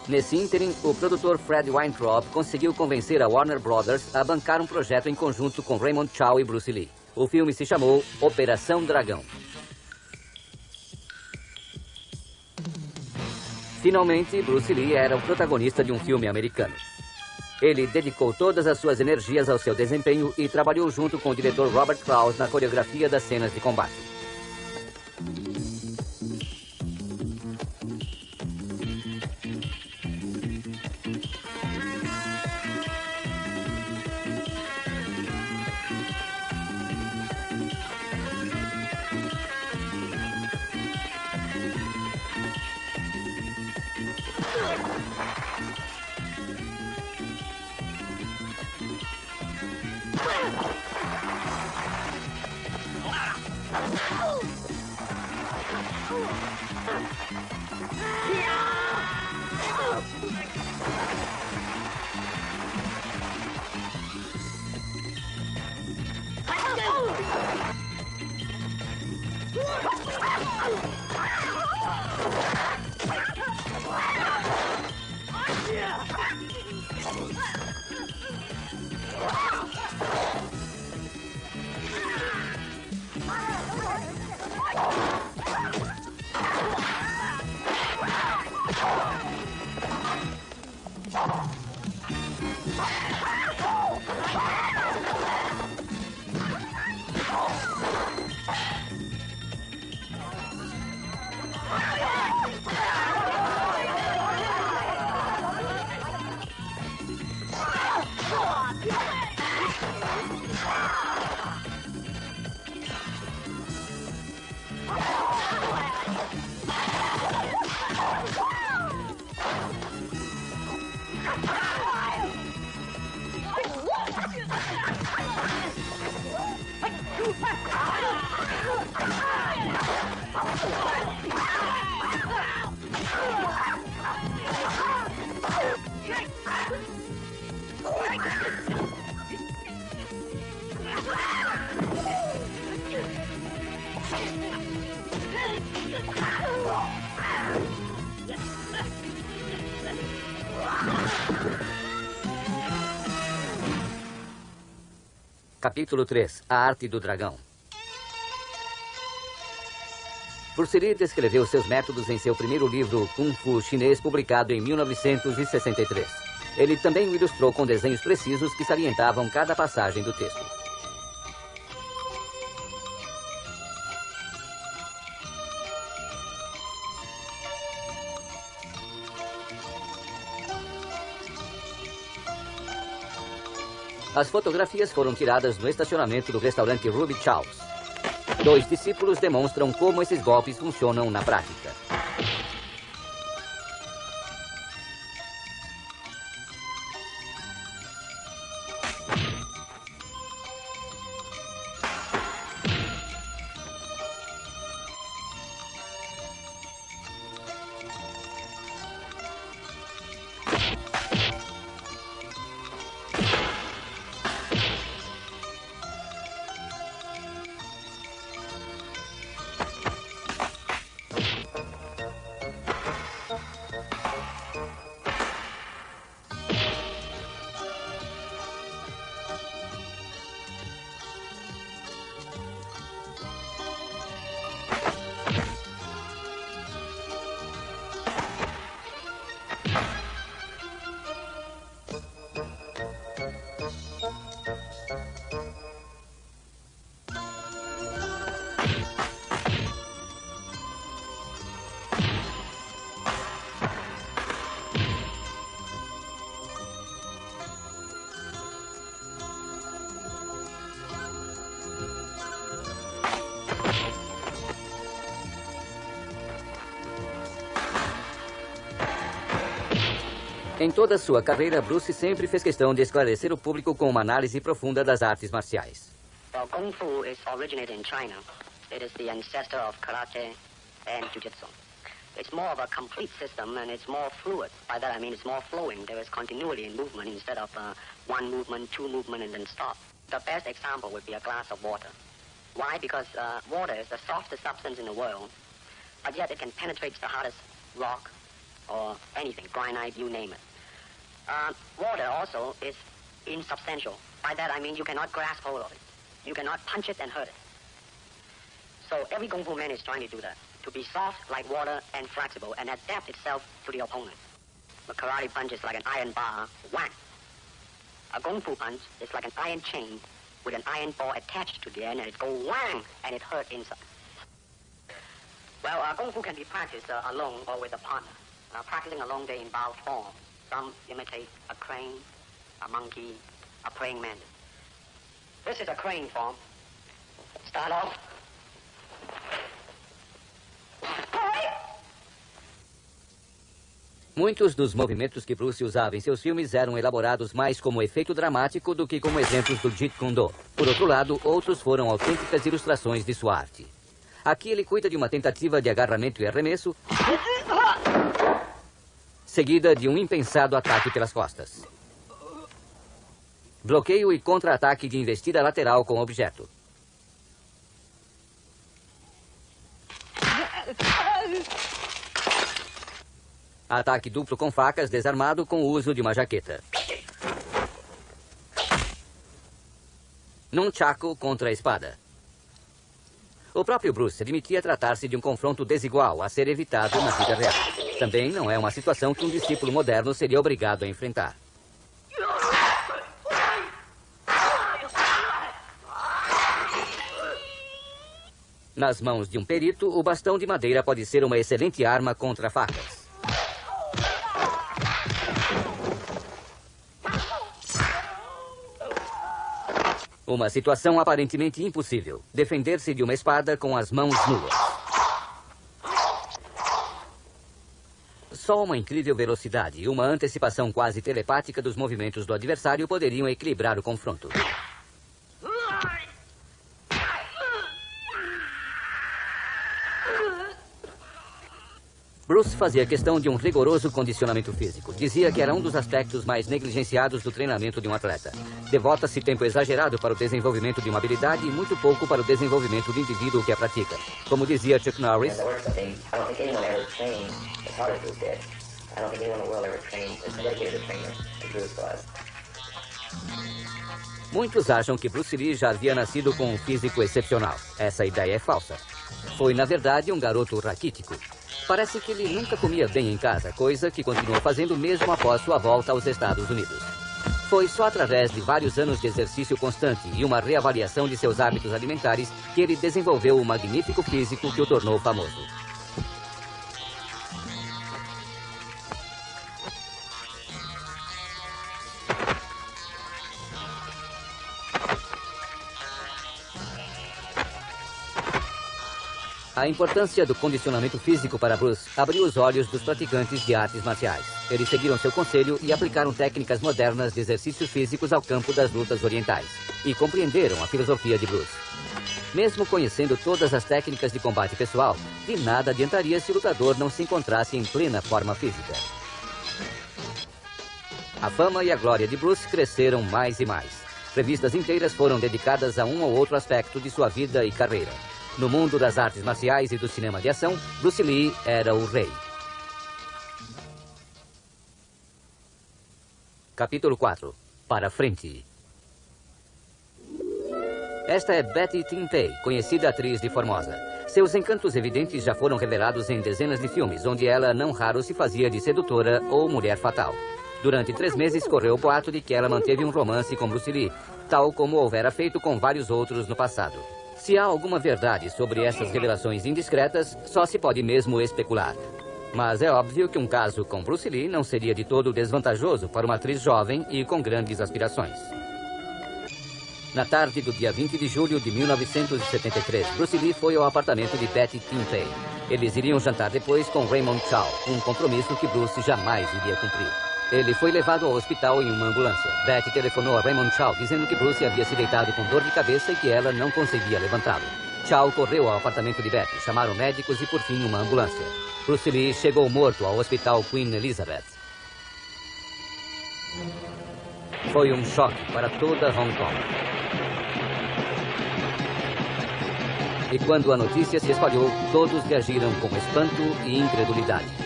Nesse ínterim, o produtor Fred Weintraub conseguiu convencer a Warner Brothers a bancar um projeto em conjunto com Raymond Chow e Bruce Lee. O filme se chamou Operação Dragão. Finalmente, Bruce Lee era o protagonista de um filme americano. Ele dedicou todas as suas energias ao seu desempenho e trabalhou junto com o diretor Robert Krause na coreografia das cenas de combate. Capítulo 3. A Arte do Dragão. Bruce Lee descreveu seus métodos em seu primeiro livro, Kung Fu Chinês, publicado em 1963. Ele também o ilustrou com desenhos precisos que salientavam cada passagem do texto. As fotografias foram tiradas no estacionamento do restaurante Ruby Chow's. 2 discípulos demonstram como esses golpes funcionam na prática. Em toda sua carreira, Bruce sempre fez questão de esclarecer o público com uma análise profunda das artes marciais. Well, Kung Fu is originated in China. It is the ancestor of karate and jiu-jitsu. It's more of a complete system and it's more fluid. By that I mean it's more flowing. There is continuity in movement instead of one movement, two movement, and then stop. The best example would be a glass of water. Why? Because water is the softest substance in the world, but yet it can penetrate the hardest rock or anything, granite, you name it. Water also is insubstantial. By that I mean you cannot grasp hold of it. You cannot punch it and hurt it. So every Kung Fu man is trying to do that, to be soft like water and flexible and adapt itself to the opponent. A karate punch is like an iron bar, whack. A Kung Fu punch is like an iron chain with an iron ball attached to the end and it goes whang and it hurt inside. Well, Kung Fu can be practiced alone or with a partner. Practicing alone, they involve form. Some imitate a crane, a monkey, a praying mantis. This is a crane form. Start off. Muitos dos movimentos que Bruce usava em seus filmes eram elaborados mais como efeito dramático do que como exemplos do Jeet Kune Do. Por outro lado, outros foram autênticas ilustrações de sua arte. Aqui ele cuida de uma tentativa de agarramento e arremesso, seguida de um impensado ataque pelas costas. Bloqueio e contra-ataque de investida lateral com objeto. Ataque duplo com facas desarmado com o uso de uma jaqueta. Nunchaku contra a espada. O próprio Bruce admitia tratar-se de um confronto desigual a ser evitado na vida real. Também não é uma situação que um discípulo moderno seria obrigado a enfrentar. Nas mãos de um perito, o bastão de madeira pode ser uma excelente arma contra facas. Uma situação aparentemente impossível. Defender-se de uma espada com as mãos nuas. Só uma incrível velocidade e uma antecipação quase telepática dos movimentos do adversário poderiam equilibrar o confronto. Bruce fazia questão de um rigoroso condicionamento físico. Dizia que era um dos aspectos mais negligenciados do treinamento de um atleta. Devota-se tempo exagerado para o desenvolvimento de uma habilidade e muito pouco para o desenvolvimento do indivíduo que a pratica. Como dizia Chuck Norris, muitos acham que Bruce Lee já havia nascido com um físico excepcional. Essa ideia é falsa. Foi, na verdade, um garoto raquítico. Parece que ele nunca comia bem em casa, coisa que continuou fazendo mesmo após sua volta aos Estados Unidos. Foi só através de vários anos de exercício constante e uma reavaliação de seus hábitos alimentares que ele desenvolveu o magnífico físico que o tornou famoso. A importância do condicionamento físico para Bruce abriu os olhos dos praticantes de artes marciais. Eles seguiram seu conselho e aplicaram técnicas modernas de exercícios físicos ao campo das lutas orientais. E compreenderam a filosofia de Bruce. Mesmo conhecendo todas as técnicas de combate pessoal, de nada adiantaria se o lutador não se encontrasse em plena forma física. A fama e a glória de Bruce cresceram mais e mais. Revistas inteiras foram dedicadas a um ou outro aspecto de sua vida e carreira. No mundo das artes marciais e do cinema de ação, Bruce Lee era o rei. Capítulo 4. Para frente. Esta é Betty Timpei, conhecida atriz de Formosa. Seus encantos evidentes já foram revelados em dezenas de filmes, onde ela não raro se fazia de sedutora ou mulher fatal. Durante 3 meses correu o boato de que ela manteve um romance com Bruce Lee, tal como houvera feito com vários outros no passado. Se há alguma verdade sobre essas revelações indiscretas, só se pode mesmo especular. Mas é óbvio que um caso com Bruce Lee não seria de todo desvantajoso para uma atriz jovem e com grandes aspirações. Na tarde do dia 20 de julho de 1973, Bruce Lee foi ao apartamento de Betty Timpei. Eles iriam jantar depois com Raymond Chow, um compromisso que Bruce jamais iria cumprir. Ele foi levado ao hospital em uma ambulância. Betty telefonou a Raymond Chow dizendo que Bruce havia se deitado com dor de cabeça e que ela não conseguia levantá-lo. Chow correu ao apartamento de Betty, chamaram médicos e por fim uma ambulância. Bruce Lee chegou morto ao hospital Queen Elizabeth. Foi um choque para toda Hong Kong. E quando a notícia se espalhou, todos reagiram com espanto e incredulidade.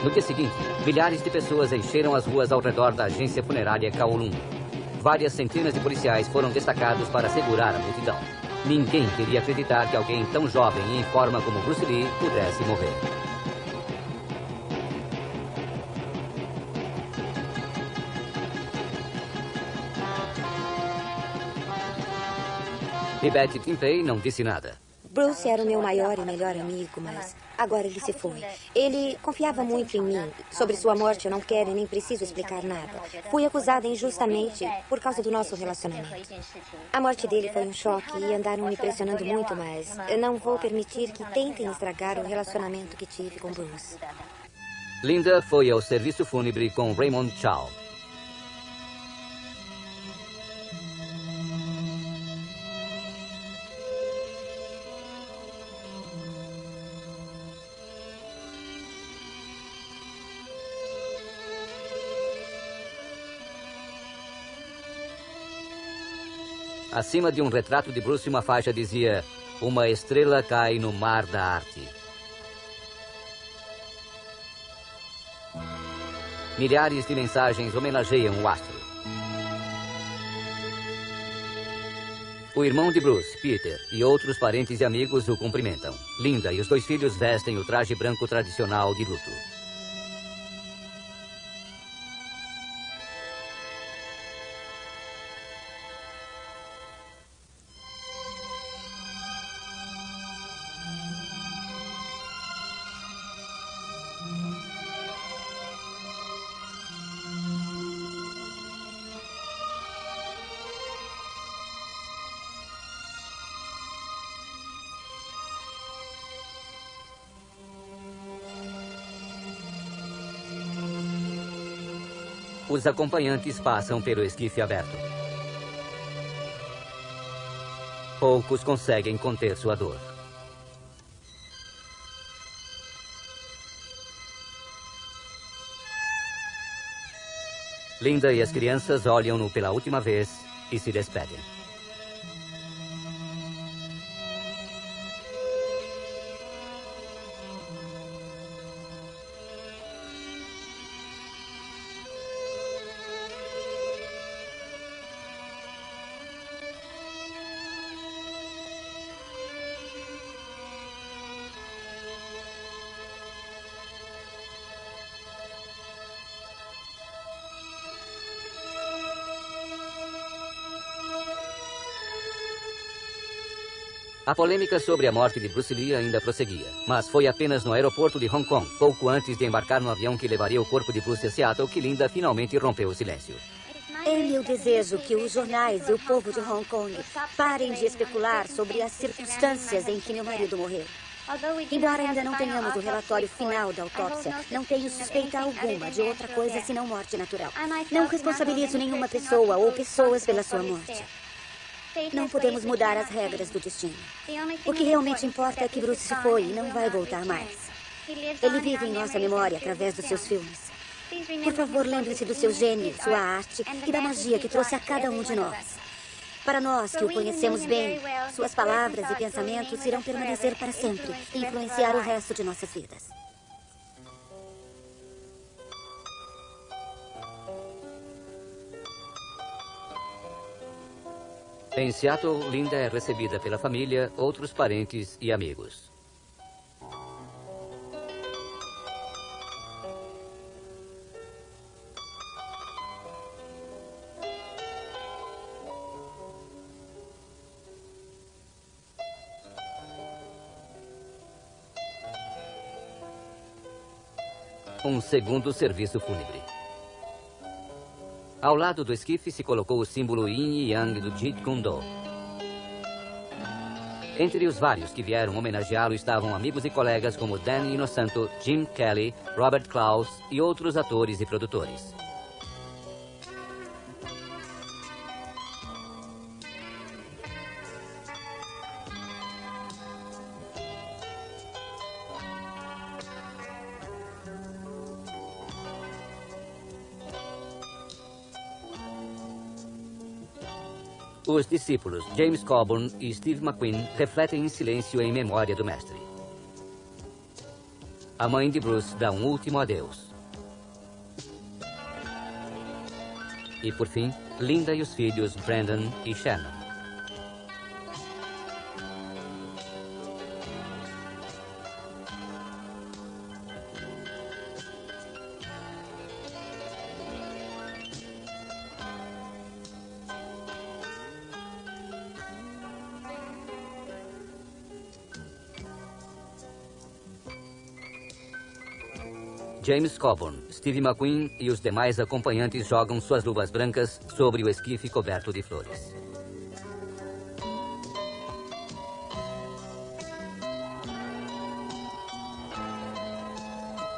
No dia seguinte, milhares de pessoas encheram as ruas ao redor da agência funerária Kowloon. Várias centenas de policiais foram destacados para segurar a multidão. Ninguém queria acreditar que alguém tão jovem e em forma como Bruce Lee pudesse morrer. E Betty Timpei não disse nada. Bruce era o meu maior e melhor amigo, mas agora ele se foi. Ele confiava muito em mim. Sobre sua morte eu não quero e nem preciso explicar nada. Fui acusada injustamente por causa do nosso relacionamento. A morte dele foi um choque e andaram me pressionando muito, mas eu não vou permitir que tentem estragar o relacionamento que tive com Bruce. Linda foi ao serviço fúnebre com Raymond Chow. Acima de um retrato de Bruce, uma faixa dizia: "Uma estrela cai no mar da arte." Milhares de mensagens homenageiam o astro. O irmão de Bruce, Peter, e outros parentes e amigos o cumprimentam. Linda e os 2 filhos vestem o traje branco tradicional de luto. Os acompanhantes passam pelo esquife aberto. Poucos conseguem conter sua dor. Linda e as crianças olham-no pela última vez e se despedem. A polêmica sobre a morte de Bruce Lee ainda prosseguia, mas foi apenas no aeroporto de Hong Kong, pouco antes de embarcar no avião que levaria o corpo de Bruce a Seattle, que Linda finalmente rompeu o silêncio. É meu desejo que os jornais e o povo de Hong Kong parem de especular sobre as circunstâncias em que meu marido morreu. Embora ainda não tenhamos o relatório final da autópsia, não tenho suspeita alguma de outra coisa senão morte natural. Não responsabilizo nenhuma pessoa ou pessoas pela sua morte. Não podemos mudar as regras do destino. O que realmente importa é que Bruce se foi e não vai voltar mais. Ele vive em nossa memória através dos seus filmes. Por favor, lembre-se do seu gênio, sua arte e da magia que trouxe a cada um de nós. Para nós que o conhecemos bem, suas palavras e pensamentos irão permanecer para sempre e influenciar o resto de nossas vidas. Em Seattle, Linda é recebida pela família, outros parentes e amigos. Um segundo serviço fúnebre. Ao lado do esquife se colocou o símbolo Yin e Yang do Jeet Kune Do. Entre os vários que vieram homenageá-lo estavam amigos e colegas como Dan Inosanto, Jim Kelly, Robert Klaus e outros atores e produtores. Os discípulos James Coburn e Steve McQueen refletem em silêncio em memória do mestre. A mãe de Bruce dá um último adeus. E, por fim, Linda e os filhos Brandon e Shannon. James Coburn, Steve McQueen e os demais acompanhantes jogam suas luvas brancas sobre o esquife coberto de flores.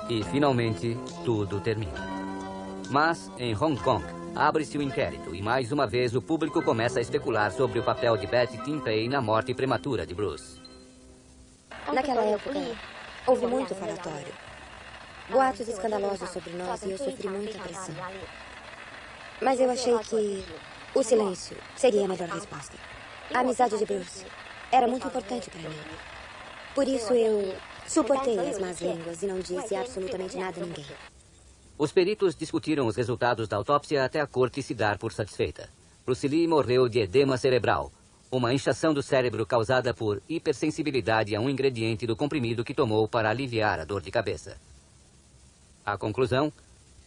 E, finalmente, tudo termina. Mas, em Hong Kong, abre-se o inquérito e, mais uma vez, o público começa a especular sobre o papel de Betty Timpei na morte prematura de Bruce. Naquela época, houve muito falatório. Boatos escandalosos sobre nós e eu sofri muita pressão. Mas eu achei que o silêncio seria a melhor resposta. A amizade de Bruce era muito importante para mim. Por isso eu suportei as más línguas e não disse absolutamente nada a ninguém. Os peritos discutiram os resultados da autópsia até a corte se dar por satisfeita. Bruce Lee morreu de edema cerebral, uma inchação do cérebro causada por hipersensibilidade a um ingrediente do comprimido que tomou para aliviar a dor de cabeça. A conclusão,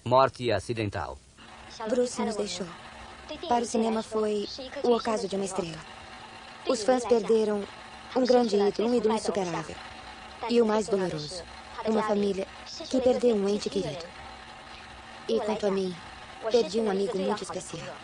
morte acidental. Bruce nos deixou. Para o cinema foi o ocaso de uma estrela. Os fãs perderam um grande ídolo, um ídolo insuperável. E o mais doloroso, uma família que perdeu um ente querido. E quanto a mim, perdi um amigo muito especial.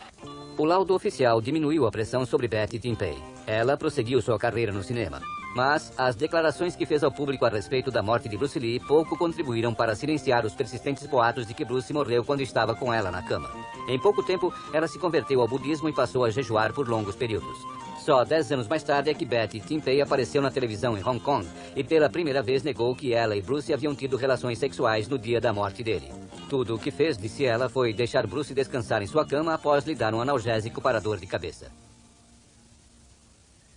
O laudo oficial diminuiu a pressão sobre Betty Timpei. Ela prosseguiu sua carreira no cinema. Mas as declarações que fez ao público a respeito da morte de Bruce Lee pouco contribuíram para silenciar os persistentes boatos de que Bruce morreu quando estava com ela na cama. Em pouco tempo, ela se converteu ao budismo e passou a jejuar por longos períodos. Só 10 anos mais tarde é que Betty Timpei apareceu na televisão em Hong Kong e pela primeira vez negou que ela e Bruce haviam tido relações sexuais no dia da morte dele. Tudo o que fez, disse ela, foi deixar Bruce descansar em sua cama após lhe dar um analgésico para dor de cabeça.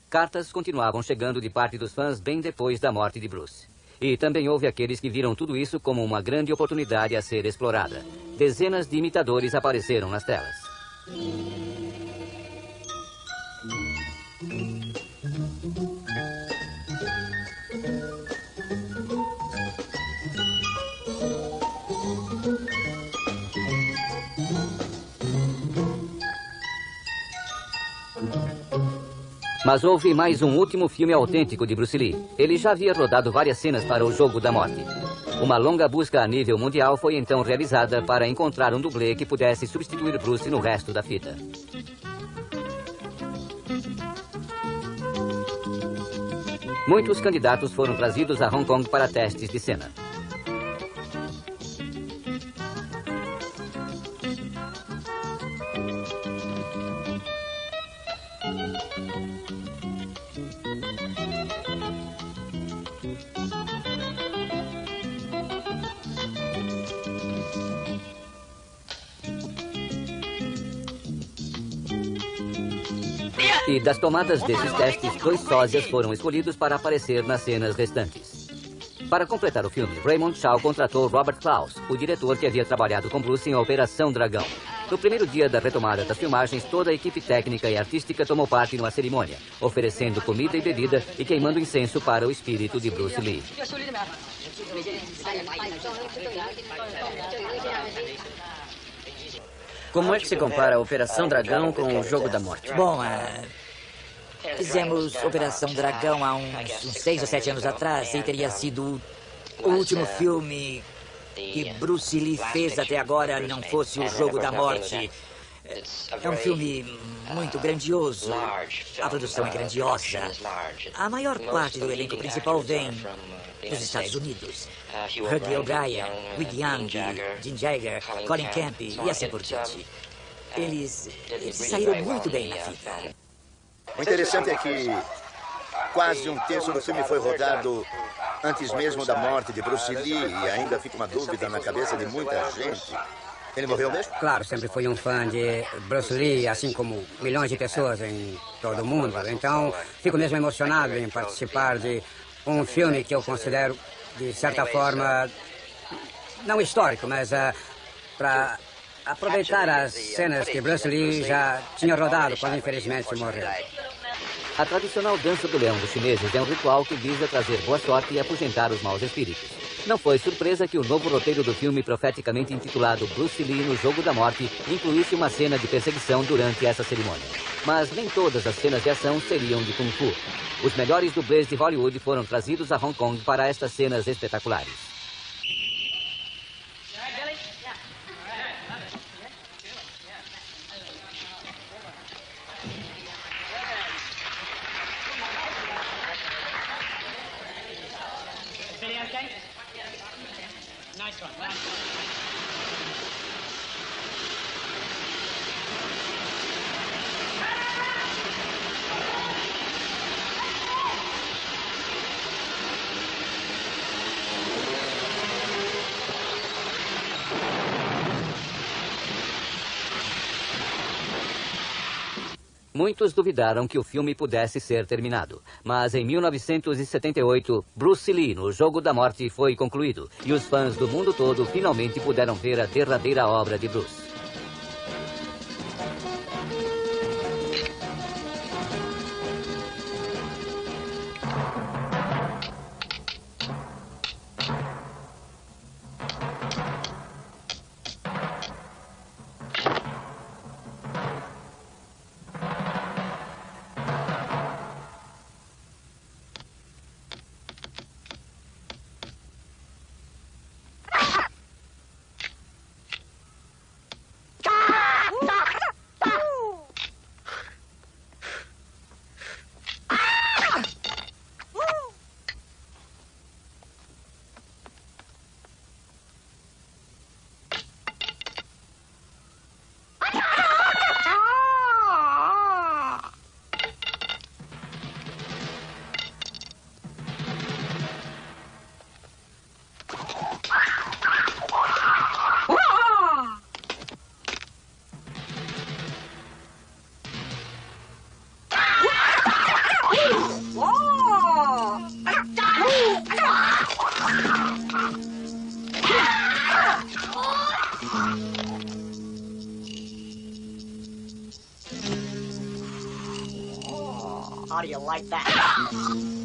Cartas continuavam chegando de parte dos fãs bem depois da morte de Bruce. E também houve aqueles que viram tudo isso como uma grande oportunidade a ser explorada. Dezenas de imitadores apareceram nas telas. Mas houve mais um último filme autêntico de Bruce Lee. Ele já havia rodado várias cenas para o Jogo da Morte. Uma longa busca a nível mundial foi então realizada para encontrar um dublê que pudesse substituir Bruce no resto da fita. Muitos candidatos foram trazidos a Hong Kong para testes de cena. E das tomadas desses testes, 2 sósias foram escolhidos para aparecer nas cenas restantes. Para completar o filme, Raymond Chow contratou Robert Klaus, o diretor que havia trabalhado com Bruce em Operação Dragão. No primeiro dia da retomada das filmagens, toda a equipe técnica e artística tomou parte numa cerimônia, oferecendo comida e bebida e queimando incenso para o espírito de Bruce Lee. Como é que se compara a Operação Dragão com o Jogo da Morte? Bom, fizemos Operação Dragão há uns 6 ou 7 anos atrás e teria sido o último filme que Bruce Lee fez até agora, não fosse o Jogo da Morte. É um filme muito grandioso. A produção é grandiosa. A maior parte do elenco principal vem dos Estados Unidos. Hugh O'Brien, Rick Young, Jim Jagger, Colin Camp e assim por diante. Eles saíram muito bem na fita. O interessante é que quase um terço do filme foi rodado antes mesmo da morte de Bruce Lee e ainda fica uma dúvida na cabeça de muita gente. Ele morreu mesmo? Claro, sempre fui um fã de Bruce Lee, assim como milhões de pessoas em todo o mundo. Então, fico mesmo emocionado em participar de um filme que eu considero, de certa forma, não histórico, mas para aproveitar as cenas que Bruce Lee já tinha rodado quando infelizmente morreu. A tradicional dança do leão dos chineses é um ritual que visa trazer boa sorte e afugentar os maus espíritos. Não foi surpresa que o novo roteiro do filme, profeticamente intitulado Bruce Lee no Jogo da Morte, incluísse uma cena de perseguição durante essa cerimônia. Mas nem todas as cenas de ação seriam de Kung Fu. Os melhores dublês de Hollywood foram trazidos a Hong Kong para estas cenas espetaculares. Muitos duvidaram que o filme pudesse ser terminado. Mas em 1978, Bruce Lee no Jogo da Morte foi concluído. E os fãs do mundo todo finalmente puderam ver a derradeira obra de Bruce. do you like that?